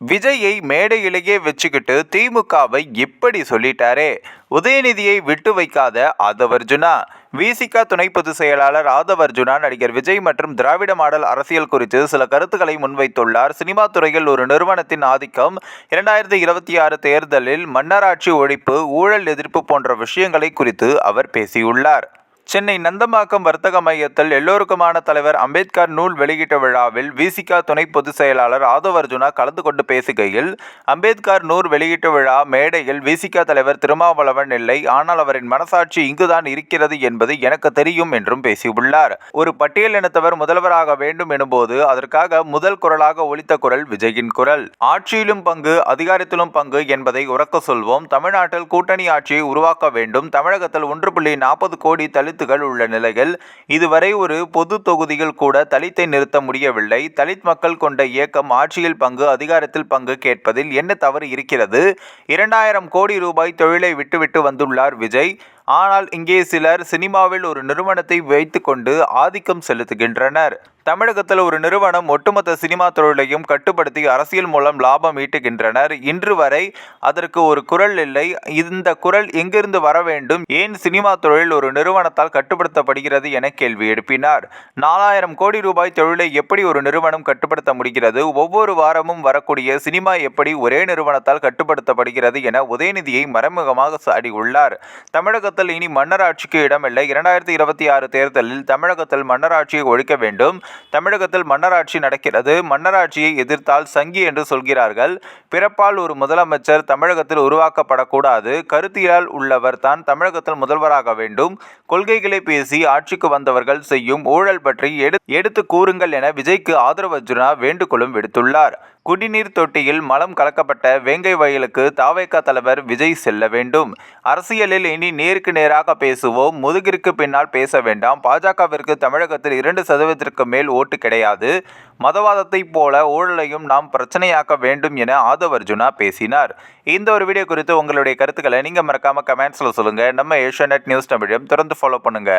விஜயை மேடையிலேயே வச்சுக்கிட்டு திமுகவை இப்படி சொல்லிட்டாரே. உதயநிதியை விட்டு வைக்காத ஆதவர்ஜுனா. விசிக துணை பொதுச் செயலாளர் ஆதவர்ஜுனா நடிகர் விஜய் மற்றும் திராவிட மாடல் அரசியல் குறித்து சில கருத்துக்களை முன்வைத்துள்ளார். சினிமா துறையில் ஒரு நிறுவனத்தின் ஆதிக்கம், 2026 தேர்தலில் மன்னராட்சி ஒழிப்பு, ஊழல் எதிர்ப்பு போன்ற விஷயங்களை குறித்து அவர் பேசியுள்ளார். சென்னை நந்தம்பாக்கம் வர்த்தக மையத்தில் எல்லோருக்குமான தலைவர் அம்பேத்கர் நூல் வெளியீட்டு விழாவில் விசிக துணை பொதுச் செயலாளர் ஆதவர்ஜுனா கலந்து கொண்டு பேசுகையில், அம்பேத்கர் நூல் வெளியீட்டு விழா மேடையில் விசிக தலைவர் திருமாவளவன் இல்லை, ஆனால் அவரின் மனசாட்சி இங்குதான் இருக்கிறது என்பது எனக்கு தெரியும் என்றும் பேசியுள்ளார். ஒரு பட்டியலினத்தவர் முதல்வராக வேண்டும் எனும்போது அதற்காக முதல் குரலாக ஒலித்த குரல் விஜயின் குரல். ஆட்சியிலும் பங்கு, அதிகாரத்திலும் பங்கு என்பதை உரக்க சொல்வோம். தமிழ்நாட்டில் கூட்டணி ஆட்சியை உருவாக்க வேண்டும். தமிழகத்தில் 1.40 கோடி தலித்துகள் உள்ள நிலையில் இதுவரை ஒரு பொது தொகுதியில் கூட தலித்தை நிறுத்த முடியவில்லை. தலித் மக்கள் கொண்ட இயக்கம் ஆட்சியில் பங்கு, அதிகாரத்தில் பங்கு கேட்பதில் என்ன தவறு இருக்கிறது? 2000 கோடி ரூபாய் தொழிலை விட்டுவிட்டு வந்துள்ளார் விஜய். ஆனால் இங்கே சிலர் சினிமாவில் ஒரு நிறுவனத்தை வைத்துக்கொண்டு ஆதிக்கம் செலுத்துகின்றனர். தமிழகத்தில் ஒரு நிறுவனம் ஒட்டுமொத்த சினிமா தொழிலையும் கட்டுப்படுத்தி அரசியல் மூலம் லாபம் ஈட்டுகின்றனர். இன்று வரை அதற்கு ஒரு குரல் இல்லை. இந்த குரல் எங்கிருந்து வர வேண்டும்? ஏன் சினிமா தொழில் ஒரு நிறுவனத்தால் கட்டுப்படுத்தப்படுகிறது என கேள்வி எழுப்பினார். 4000 கோடி ரூபாய் தொழிலை எப்படி ஒரு நிறுவனம் கட்டுப்படுத்த முடிகிறது? ஒவ்வொரு வாரமும் வரக்கூடிய சினிமா எப்படி ஒரே நிறுவனத்தால் கட்டுப்படுத்தப்படுகிறது என உதயநிதியை மறைமுகமாக சாடியுள்ளார். தமிழகத்தில் இனி மன்னராட்சிக்கு இடமில்லை. 2026 தேர்தலில் தமிழகத்தில் மன்னராட்சியை ஒழிக்க வேண்டும். தமிழகத்தில் மன்னராட்சி நடக்கிறது. மன்னராட்சியை எதிர்த்தால் சங்கி என்று சொல்கிறார்கள். பிறப்பால் ஒரு முதலமைச்சர் தமிழகத்தில் உருவாக்கப்படக்கூடாது. கருத்தியல் உள்ளவர் தான் தமிழகத்தில் முதல்வராக வேண்டும். கொள்கைகளை பேசி ஆட்சிக்கு வந்தவர்கள் செய்யும் ஊழல் பற்றி எடுத்து கூறுங்கள் என விஜய்க்கு ஆதவர்ஜுனா வேண்டுகோளும் விடுத்துள்ளார். குடிநீர் தொட்டியில் மலம் கலக்கப்பட்ட வேங்கை வயலுக்கு தவேக தலைவர் விஜய் செல்ல வேண்டும். அரசியலில் இனி நேருக்கு நேராக பேசுவோம். முதுகிற்கு பின்னால் பேச வேண்டாம். பாஜகவிற்கு தமிழகத்தில் 2% மேல் ஓட்டு கிடையாது. மதவாதத்தை போல ஊழலையும் நாம் பிரச்சனையாக்க வேண்டும் என ஆதவர்ஜுனா பேசினார். இந்த ஒரு வீடியோ குறித்து உங்களுடைய கருத்துக்களை நீங்க மறக்காம கமெண்ட்ஸ்ல சொல்லுங்க. நம்ம ஏஷியாநெட் நியூஸ் தமிழையும் தொடர்ந்து ஃபாலோ பண்ணுங்க.